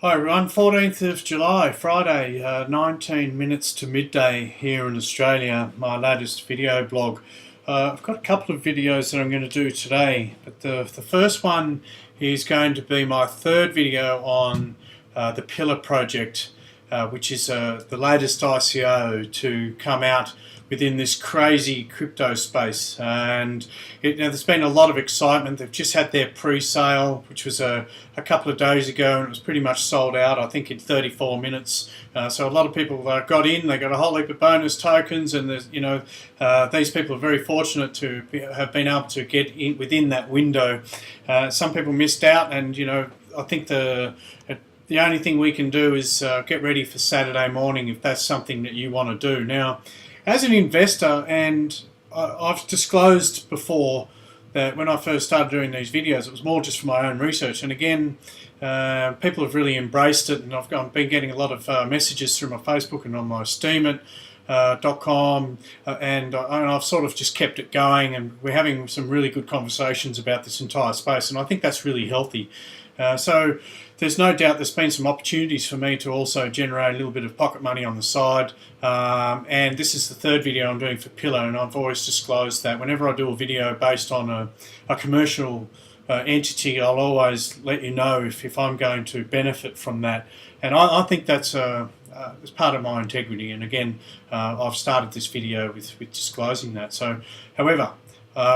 Hi everyone, 14th of July, Friday, 19 minutes to midday here in Australia, my latest video blog. I've got a couple of videos that I'm going to do today, but the first one is going to be my third video on the Pillar project, which is the latest ICO to come out within this crazy crypto space. And there's been a lot of excitement. They've just had their pre-sale, which was a couple of days ago, and it was pretty much sold out, I think in 34 minutes. So a lot of people got in, they got a whole heap of bonus tokens, and these people are very fortunate to have been able to get in within that window. Some people missed out, and I think the only thing we can do is get ready for Saturday morning if that's something that you want to do. Now, as an investor, and I've disclosed before that when I first started doing these videos, it was more just for my own research. And again, people have really embraced it, and I've been getting a lot of messages through my Facebook and on my steemit.com, and I've sort of just kept it going, and we're having some really good conversations about this entire space, and I think that's really healthy. So there's no doubt there's been some opportunities for me to also generate a little bit of pocket money on the side, and this is the third video I'm doing for Pillar, and I've always disclosed that whenever I do a video based on a commercial entity, I'll always let you know if I'm going to benefit from that, and I think that's it's part of my integrity. And again, I've started this video with disclosing that. So, however,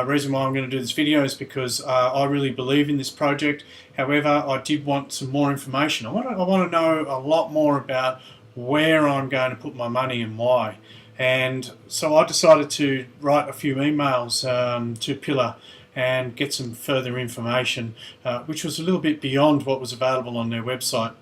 reason why I'm going to do this video is because I really believe in this project. However, I did want some more information. I want to know a lot more about where I'm going to put my money and why. And so I decided to write a few emails to Pillar and get some further information, which was a little bit beyond what was available on their website.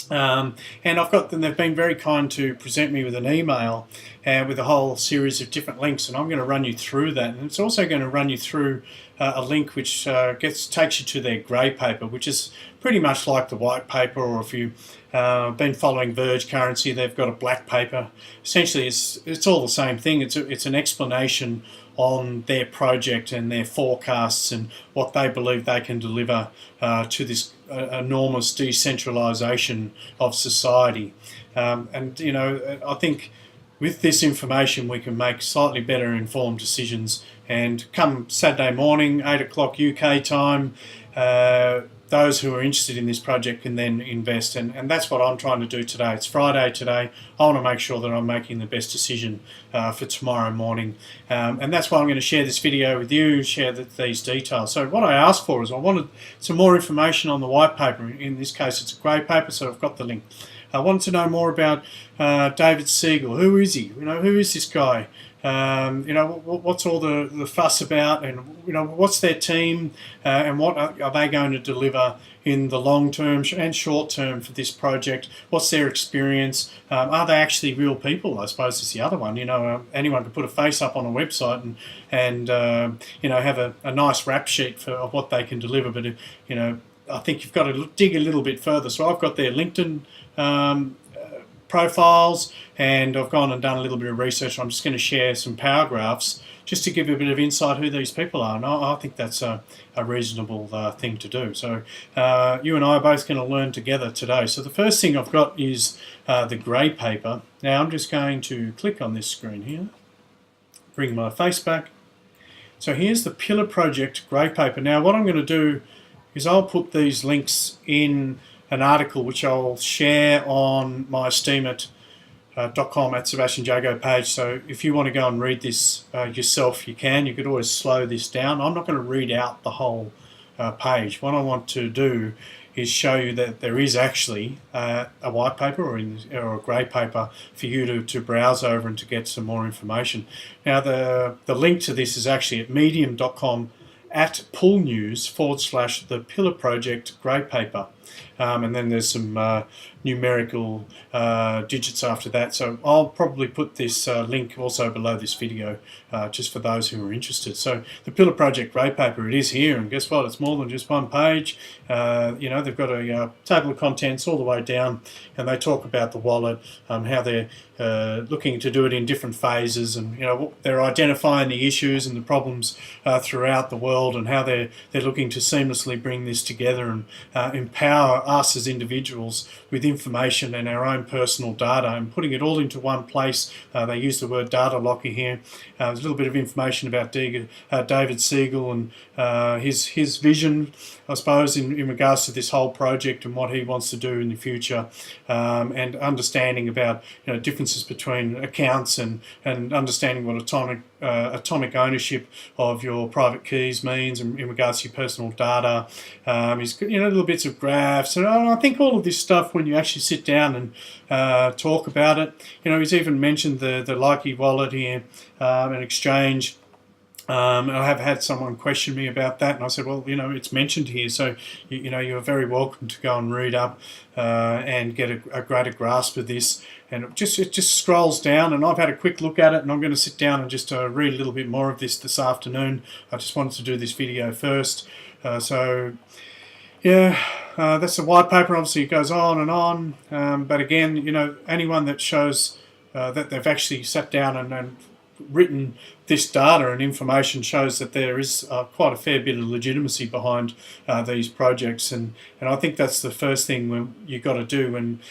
And they've been very kind to present me with an email with a whole series of different links, and I'm going to run you through that. And it's also going to run you through a link which takes you to their grey paper, which is pretty much like the white paper, or if you've been following Verge Currency, they've got a black paper. Essentially, it's all the same thing. It's an explanation on their project and their forecasts and what they believe they can deliver to this enormous decentralization of society. And I think with this information we can make slightly better informed decisions, and come Saturday morning, 8 o'clock UK time, those who are interested in this project can then invest, and that's what I'm trying to do today. It's Friday today. I want to make sure that I'm making the best decision for tomorrow morning, and that's why I'm going to share this video with you, share these details. So what I asked for is I wanted some more information on the white paper. In this case it's a grey paper, so I've got the link. I wanted to know more about David Siegel. Who is he? Who is this guy? What's all the fuss about, and what's their team, and what are they going to deliver in the long term and short term for this project? What's their experience? Are they actually real people? I suppose is the other one. Anyone can put a face up on a website and have a nice rap sheet of what they can deliver, but I think you've got to dig a little bit further. So I've got their LinkedIn profiles, and I've gone and done a little bit of research. I'm just going to share some power graphs just to give you a bit of insight who these people are, and I think that's a reasonable thing to do. So you and I are both going to learn together today. So the first thing I've got is the grey paper. Now I'm just going to click on this screen here, bring my face back. So here's the Pillar project grey paper. Now what I'm going to do is I'll put these links in an article which I'll share on my steemit.com @Sebastian Jago page. So if you want to go and read this yourself, you can. You could always slow this down. I'm not going to read out the whole page. What I want to do is show you that there is actually a white paper or a grey paper for you to browse over and to get some more information. Now the link to this is actually at medium.com @pullnews /the Pillar project grey paper. And then there's some numerical digits after that. So I'll probably put this link also below this video, just for those who are interested. So the Pillar Project grey paper, it is here, and guess what? It's more than just one page. You know, they've got a table of contents all the way down, and they talk about the wallet, how they're looking to do it in different phases, and you know, they're identifying the issues and the problems throughout the world, and how they're looking to seamlessly bring this together and empower us as individuals with information and our own personal data, and putting it all into one place. They use the word data locker here. There's a little bit of information about David Siegel and his vision, I suppose, in regards to this whole project and what he wants to do in the future, and understanding about, you know, differences between accounts, and understanding what atomic ownership of your private keys means in regards to your personal data. He's got, you know, little bits of graphs, and I think all of this stuff, when you actually sit down and talk about it, you know, he's even mentioned the Likey wallet here, an exchange. I have had someone question me about that, and I said, well, you know, it's mentioned here, so you know, you're very welcome to go and read up and get a greater grasp of this. And it just scrolls down, and I've had a quick look at it, and I'm going to sit down and just read a little bit more of this afternoon. I just wanted to do this video first. So yeah, that's the white paper. Obviously it goes on and on, but again, you know, anyone that shows that they've actually sat down and written this data and information shows that there is quite a fair bit of legitimacy behind these projects, and I think that's the first thing you've got to do when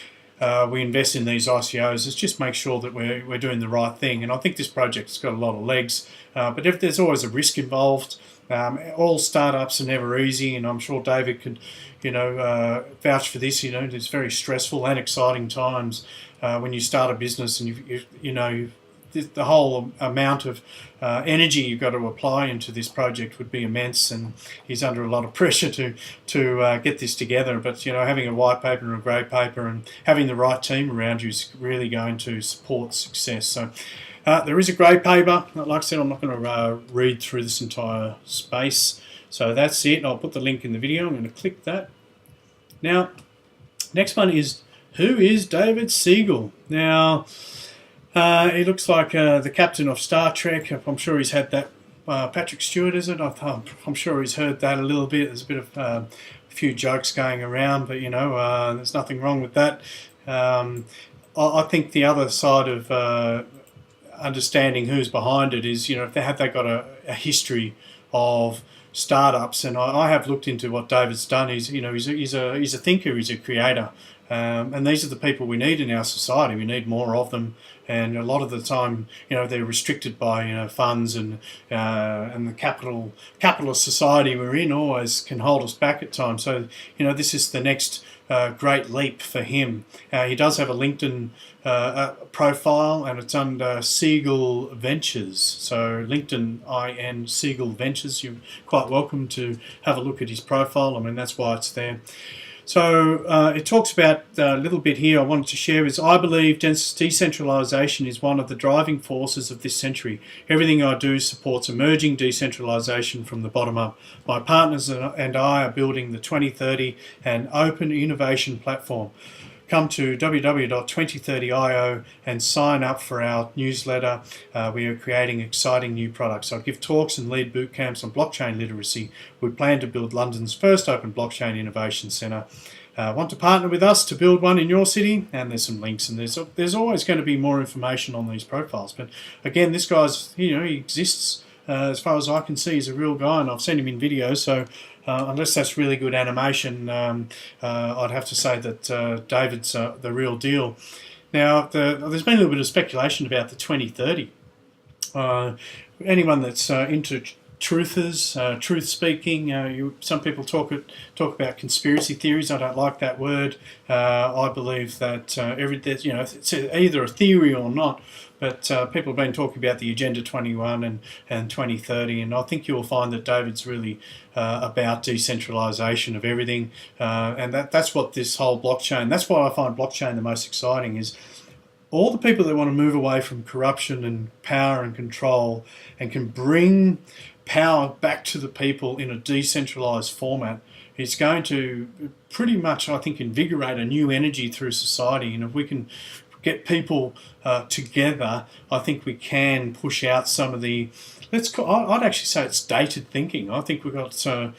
we invest in these ICOs, is just make sure that we're doing the right thing. And I think this project's got a lot of legs, but if there's always a risk involved. All startups are never easy, and I'm sure David could, you know, vouch for this. You know, it's very stressful and exciting times when you start a business, and you know, the whole amount of energy you've got to apply into this project would be immense, and he's under a lot of pressure to get this together. But you know, having a white paper and a grey paper and having the right team around you is really going to support success. So there is a grey paper. Like I said, I'm not going to read through this entire space. So that's it. I'll put the link in the video. I'm going to click that. Now, next one is, who is David Siegel? Now, he looks like the captain of Star Trek. I'm sure he's had that. Patrick Stewart, is it? I'm sure he's heard that a little bit. There's a bit of a few jokes going around, but you know, there's nothing wrong with that. I think the other side of understanding who's behind it is, you know, if they got a history of startups, and I have looked into what David's done. He's a thinker, he's a creator, and these are the people we need in our society. We need more of them, and a lot of the time, you know, they're restricted by, you know, funds, and the capitalist society we're in always can hold us back at times. So, you know, this is the next great leap for him. He does have a LinkedIn profile, and it's under Siegel Ventures. So LinkedIn IN Siegel Ventures. You're quite welcome to have a look at his profile. I mean, that's why it's there. So it talks about a little bit here I wanted to share is, I believe decentralization is one of the driving forces of this century. Everything I do supports emerging decentralization from the bottom up. My partners and I are building the 2030 and open innovation platform. Come to www.2030io and sign up for our newsletter. We are creating exciting new products. I give talks and lead boot camps on blockchain literacy. We plan to build London's first open blockchain innovation centre. Want to partner with us to build one in your city? And there's some links, and there's always going to be more information on these profiles. But again, this guy's, you know, he exists. As far as I can see, he's a real guy, and I've seen him in videos, so unless that's really good animation, I'd have to say that David's the real deal. Now, there's been a little bit of speculation about the 2030. Anyone that's into truthers, truth speaking, some people talk about conspiracy theories. I don't like that word. I believe that you know, it's either a theory or not. But people have been talking about the Agenda 21 and 2030, and I think you'll find that David's really about decentralisation of everything, and that's what this whole blockchain, that's why I find blockchain the most exciting, is all the people that want to move away from corruption and power and control and can bring power back to the people in a decentralised format. it's going to pretty much, I think, invigorate a new energy through society. And if we can get people together, I think we can push out some of the, I'd actually say it's dated thinking. I think we've got an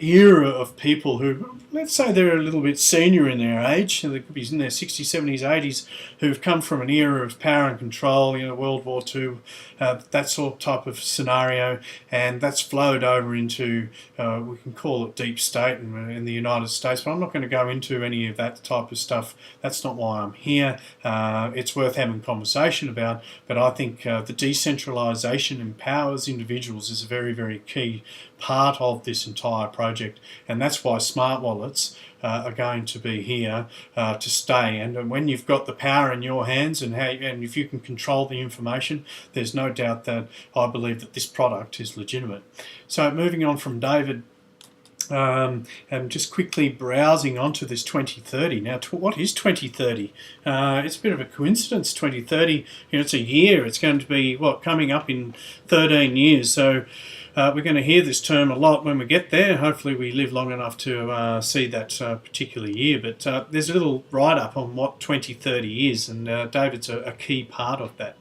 era of people who, let's say they're a little bit senior in their age, so they could be in their 60s, 70s, 80s, who've come from an era of power and control, World War II, that sort of type of scenario, and that's flowed over into, we can call it deep state in the United States, but I'm not going to go into any of that type of stuff. That's not why I'm here. It's worth having a conversation about, but I think the decentralisation empowers individuals is a very, very key part of this entire project, and that's why smart wallets are going to be here to stay. And when you've got the power in your hands, and if you can control the information, there's no doubt that I believe that this product is legitimate. So moving on from David, and just quickly browsing onto this 2030. Now, what is 2030? It's a bit of a coincidence. 2030, it's a year. It's going to be coming up in 13 years. So we're going to hear this term a lot when we get there. Hopefully we live long enough to see that particular year. But there's a little write-up on what 2030 is, and David's a key part of that.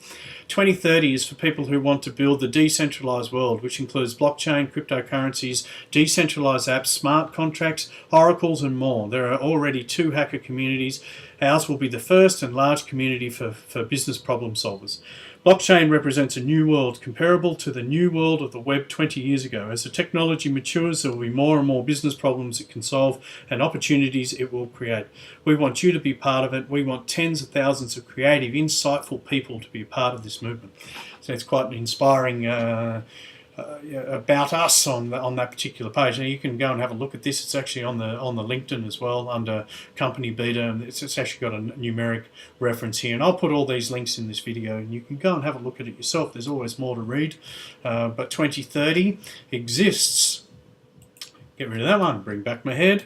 2030 is for people who want to build the decentralized world, which includes blockchain, cryptocurrencies, decentralized apps, smart contracts, oracles, and more. There are already 2 hacker communities. Ours will be the first and large community for business problem solvers. Blockchain represents a new world comparable to the new world of the web 20 years ago. As the technology matures, there will be more and more business problems it can solve and opportunities it will create. We want you to be part of it. We want tens of thousands of creative, insightful people to be a part of this movement. So it's quite an inspiring about us on that particular page. Now you can go and have a look at this. It's actually on the LinkedIn as well under company beta, and it's actually got a numeric reference here, and I'll put all these links in this video and you can go and have a look at it yourself. There's always more to read, but 2030 exists. Get rid of that one, bring back my head.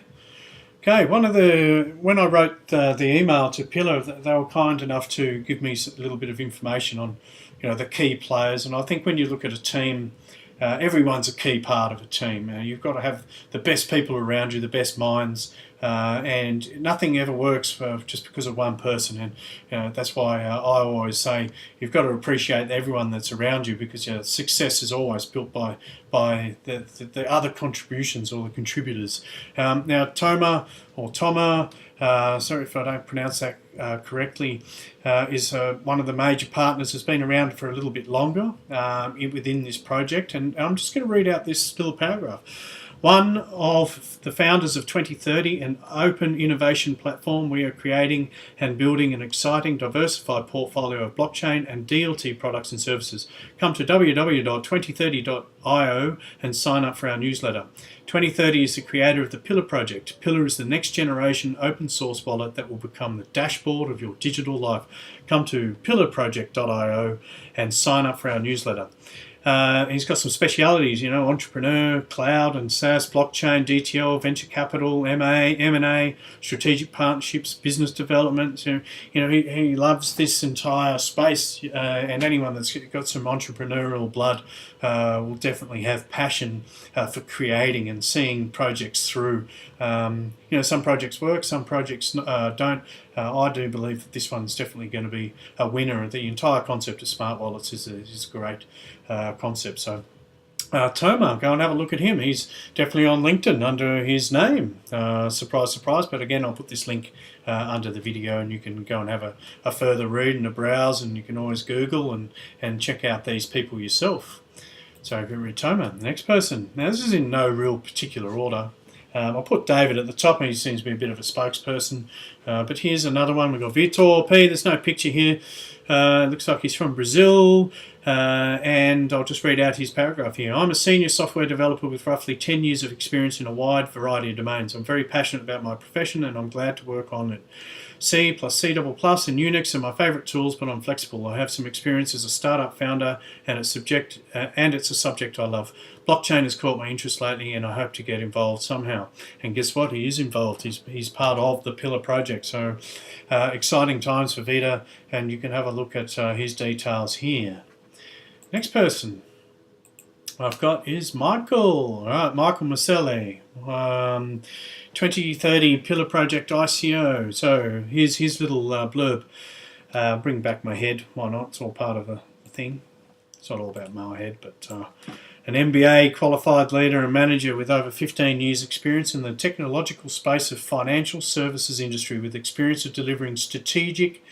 Okay, when I wrote the email to Pillar, they were kind enough to give me a little bit of information on the key players, and I think when you look at a team, everyone's a key part of a team. You've got to have the best people around you, the best minds, and nothing ever works just because of one person. And that's why I always say you've got to appreciate everyone that's around you, because success is always built by the other contributions or the contributors. Now, Toma, sorry if I don't pronounce that correctly, is one of the major partners, has been around for a little bit longer within this project, and I'm just going to read out this little paragraph. One of the founders of 2030, an open innovation platform, we are creating and building an exciting, diversified portfolio of blockchain and DLT products and services. Come to www.2030.io and sign up for our newsletter. 2030 is the creator of the Pillar project. Pillar is the next generation open source wallet that will become the dashboard of your digital life. Come to pillarproject.io and sign up for our newsletter. He's got some specialities, entrepreneur, cloud and SaaS, blockchain, DTL, venture capital, M&A, strategic partnerships, business development. So, he loves this entire space, and anyone that's got some entrepreneurial blood will definitely have passion for creating and seeing projects through. Some projects work, some projects don't. I do believe that this one's definitely going to be a winner. The entire concept of smart wallets is a great concept. So Toma, go and have a look at him. He's definitely on LinkedIn under his name. Surprise, surprise. But again, I'll put this link under the video, and you can go and have a further read and a browse, and you can always Google and check out these people yourself. So Toma, the next person. Now this is in no real particular order. I'll put David at the top, and he seems to be a bit of a spokesperson. But here's another one. We've got Vitor P. There's no picture here. Looks like he's from Brazil. And I'll just read out his paragraph here. I'm a senior software developer with roughly 10 years of experience in a wide variety of domains. I'm very passionate about my profession, and I'm glad to work on it. C plus C++ and Unix are my favourite tools, but I'm flexible. I have some experience as a startup founder, and it's a subject I love. Blockchain has caught my interest lately, and I hope to get involved somehow. And guess what? He is involved. He's part of the Pillar project. So exciting times for Vita, and you can have a look at his details here. Next person. I've got is Michael. All right, Michael Maselli. 2030 Pillar Project ICO. So here's his little blurb. Bring back my head. Why not? It's all part of the thing. It's not all about my head, but an MBA qualified leader and manager with over 15 years experience in the technological space of financial services industry, with experience of delivering strategic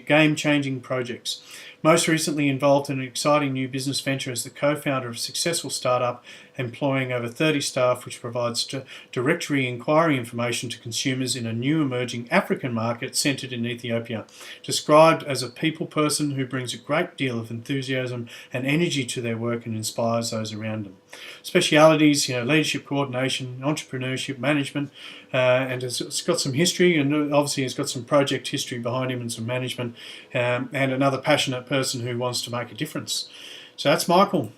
game-changing projects. Most recently involved in an exciting new business venture as the co-founder of a successful startup employing over 30 staff, which provides directory inquiry information to consumers in a new emerging African market centred in Ethiopia. Described as a people person who brings a great deal of enthusiasm and energy to their work and inspires those around them. Specialities, leadership, coordination, entrepreneurship, management, and it's got some history, and obviously it's got some project history behind him and some management, and another passionate person who wants to make a difference. So that's Michael.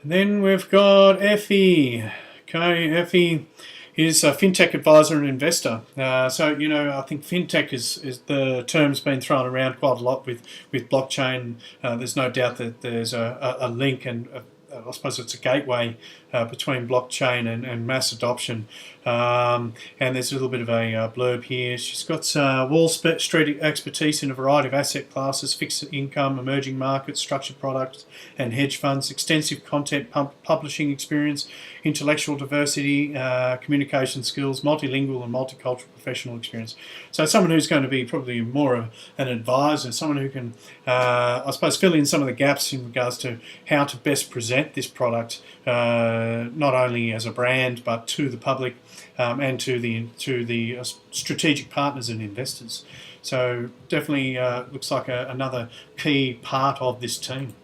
And then we've got Effie. Okay, Effie is a fintech advisor and investor. I think fintech is the term's been thrown around quite a lot with blockchain. There's no doubt that there's a link, and I suppose it's a gateway between blockchain and mass adoption. And there's a little bit of a blurb here. She's got Wall Street expertise in a variety of asset classes, fixed income, emerging markets, structured products, and hedge funds, extensive content publishing experience, intellectual diversity, communication skills, multilingual and multicultural professional experience. So someone who's going to be probably more of an advisor, someone who can, fill in some of the gaps in regards to how to best present this product, not only as a brand but to the public, and to the strategic partners and investors. So definitely looks like another key part of this team.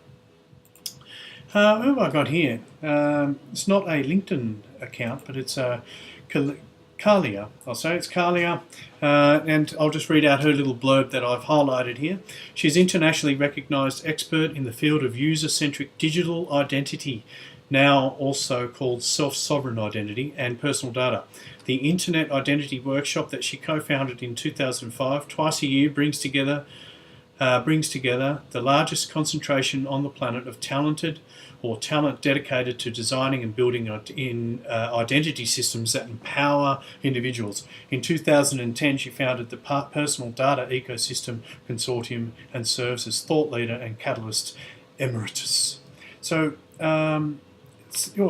Who have I got here? It's not a LinkedIn account, but it's Kalia. I'll say it's Kalia, and I'll just read out her little blurb that I've highlighted here. She's internationally recognised expert in the field of user-centric digital identity, now also called self-sovereign identity and personal data. The Internet Identity Workshop that she co-founded in 2005, twice a year, brings together the largest concentration on the planet of talent dedicated to designing and building identity systems that empower individuals. In 2010, she founded the Personal Data Ecosystem Consortium and serves as thought leader and catalyst emeritus. So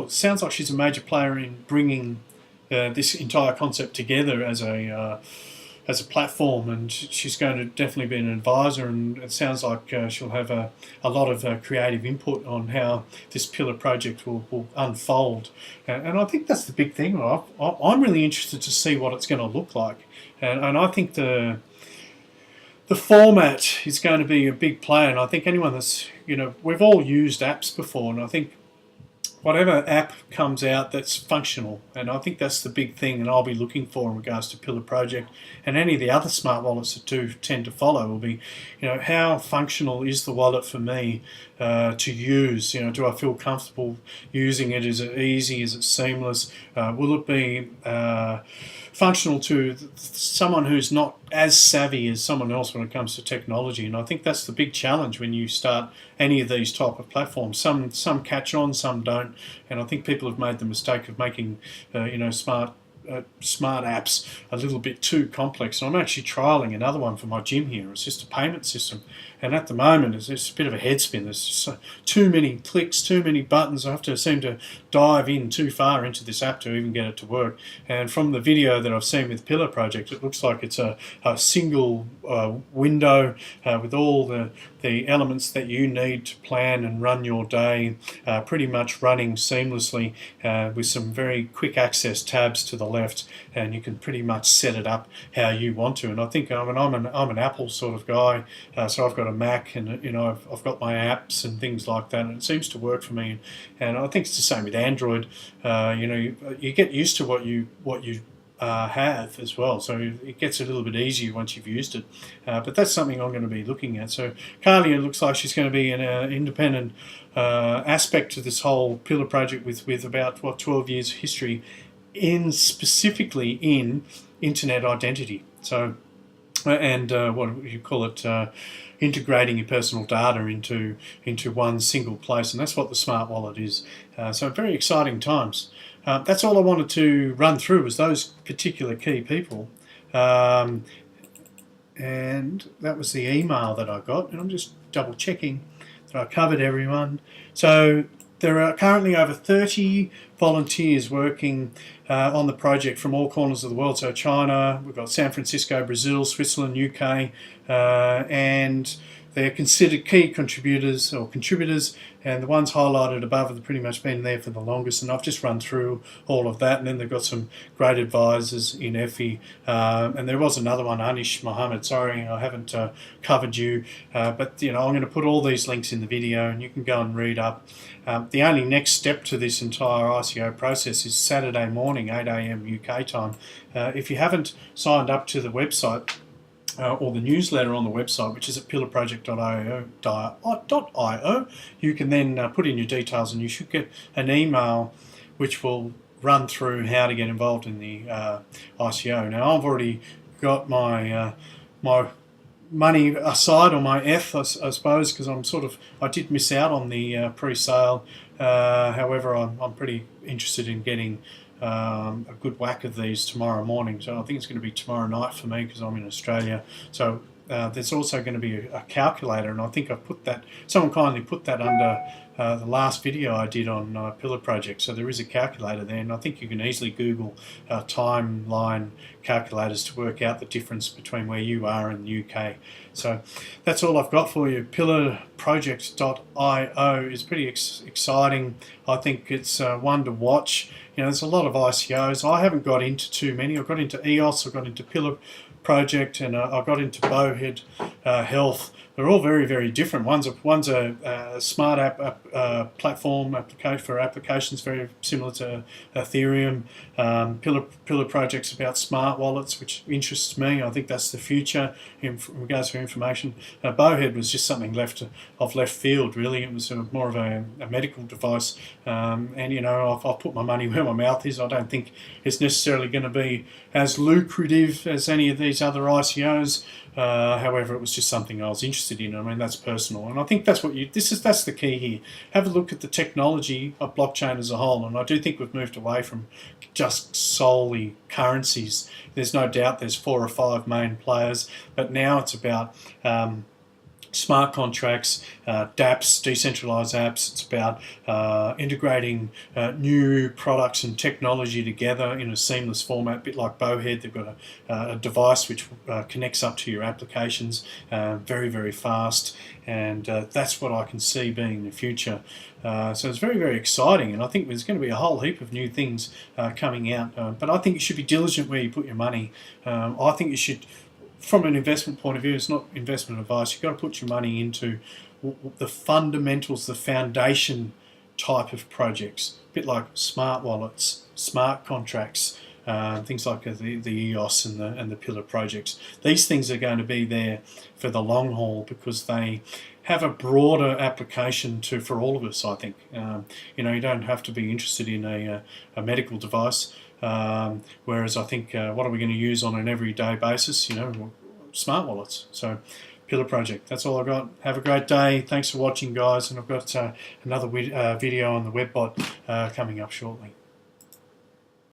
sounds like she's a major player in bringing this entire concept together as a platform, and she's going to definitely be an advisor, and it sounds like she'll have a lot of creative input on how this pillar project will unfold. And I think that's the big thing. I'm really interested to see what it's going to look like, and I think the format is going to be a big player. And I think anyone that's, we've all used apps before, and I think whatever app comes out that's functional, and I think that's the big thing, and I'll be looking for in regards to Pillar Project and any of the other smart wallets that do tend to follow will be, how functional is the wallet for me to use? Do I feel comfortable using it? Is it easy? Is it seamless? Will it be functional to someone who's not as savvy as someone else when it comes to technology? And I think that's the big challenge when you start any of these type of platforms. Some catch on, some don't, and I think people have made the mistake of making smart apps a little bit too complex. And I'm actually trialling another one for my gym here. It's just a payment system, and at the moment it's a bit of a head spin. There's just too many clicks, too many buttons. I have to seem to dive in too far into this app to even get it to work. And from the video that I've seen with Pillar Project, it looks like it's a single window with all the elements that you need to plan and run your day, pretty much running seamlessly with some very quick access tabs to the left, and you can pretty much set it up how you want to. And I think I'm an Apple sort of guy, so I've got a Mac, and I've got my apps and things like that, and it seems to work for me. And I think it's the same with Android. You get used to what you have as well, so it gets a little bit easier once you've used it. But that's something I'm going to be looking at. So Carly, it looks like she's going to be an independent aspect to this whole Pillar Project with about 12 years history specifically in internet identity. So and what you call it, integrating your personal data into one single place, and that's what the smart wallet is. So very exciting times. That's all I wanted to run through, was those particular key people. And that was the email that I got, and I'm just double checking that I covered everyone. So there are currently over 30 volunteers working on the project from all corners of the world. So China, we've got San Francisco, Brazil, Switzerland, UK, and they're considered key contributors, and the ones highlighted above have pretty much been there for the longest, and I've just run through all of that. And then they've got some great advisors in EFI, and there was another one, Anish Mohammed. Sorry, I haven't covered you, but I'm going to put all these links in the video, and you can go and read up. The only next step to this entire ICO process is Saturday morning, 8 a.m. UK time. If you haven't signed up to the website, or the newsletter on the website, which is at pillarproject.io, you can then put in your details, and you should get an email which will run through how to get involved in the ICO. Now, I've already got my my money aside, or my ethos, I suppose, because I did miss out on the pre-sale. However, I'm pretty interested in getting a good whack of these tomorrow morning. So I think it's going to be tomorrow night for me, because I'm in Australia. So there's also going to be a calculator, and I think I've put that, someone kindly put that under the last video I did on Pillar Project. So there is a calculator there, and I think you can easily Google timeline calculators to work out the difference between where you are in the UK. So that's all I've got for you. Pillarproject.io is pretty exciting. I think it's one to watch. There's a lot of ICOs. I haven't got into too many. I've got into EOS, I've got into Pillar Project, and I got into Bowhead Health. They're all very, very different. One's a smart app platform application for applications very similar to Ethereum. Pillar Project's about smart wallets, which interests me. I think that's the future in regards to information. Bowhead was just something of left field, really. It was more of a medical device, and I've put my money where my mouth is. I don't think it's necessarily going to be as lucrative as any of these other ICOs. However, it was just something I was interested in. I mean, that's personal, and I think that's that's the key here. Have a look at the technology of blockchain as a whole, and I do think we've moved away from just solely currencies. There's no doubt there's 4 or 5 main players, but now it's about smart contracts, dApps, decentralized apps. It's about integrating new products and technology together in a seamless format, a bit like Bowhead. They've got a device which connects up to your applications very, very fast, and that's what I can see being the future. So it's very, very exciting, and I think there's going to be a whole heap of new things coming out, but I think you should be diligent where you put your money. I think you should, from an investment point of view, it's not investment advice. You've got to put your money into the fundamentals, the foundation type of projects, a bit like smart wallets, smart contracts, things like the EOS and the Pillar projects. These things are going to be there for the long haul, because they have a broader application for all of us, I think. You don't have to be interested in a medical device. Whereas I think, what are we going to use on an everyday basis? Smart wallets. So, Pillar Project. That's all I got. Have a great day. Thanks for watching, guys. And I've got another video on the webbot coming up shortly.